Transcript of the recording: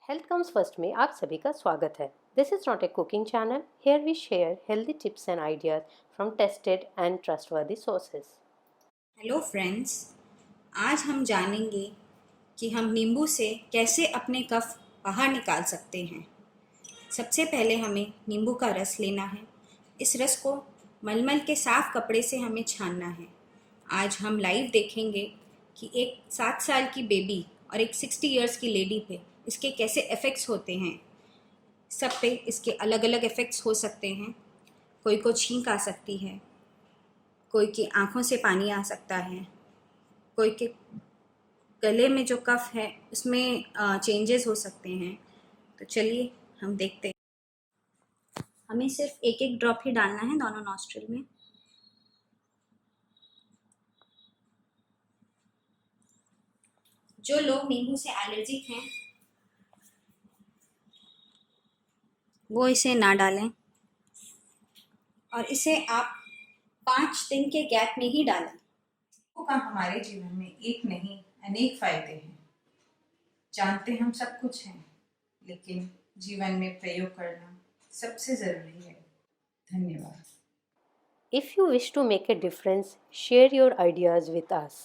Health comes first में आप सभी का स्वागत है। This is not a cooking channel. Here we share healthy tips and ideas from tested and trustworthy sources. Hello friends, आज हम जानेंगे कि हम नींबू से कैसे अपने कफ बाहर निकाल सकते हैं। सबसे पहले हमें नींबू का रस लेना है। इस रस को मलमल के साफ कपड़े से हमें छानना है। आज हम लाइव देखेंगे कि एक 7 साल की बेबी और एक 60 इयर्स की लेडी पे इसके कैसे इफ़ेक्ट्स होते हैं। सब पे इसके अलग अलग इफ़ेक्ट्स हो सकते हैं। कोई को छींक आ सकती है, कोई की आँखों से पानी आ सकता है, कोई के गले में जो कफ है उसमें चेंजेस हो सकते हैं। तो चलिए हम देखते हैं। हमें सिर्फ एक एक ड्रॉप ही डालना है दोनों नॉस्ट्रिल में। जो लोग नींबू से एलर्जिक हैं वो इसे ना डालें, और इसे आप 5 दिन के गैप में ही डालें। नींबू का हमारे जीवन में एक नहीं अनेक फायदे हैं। जानते हम सब कुछ हैं, लेकिन जीवन में प्रयोग करना सबसे जरूरी है। धन्यवाद। If you wish to make a difference, share your ideas with us.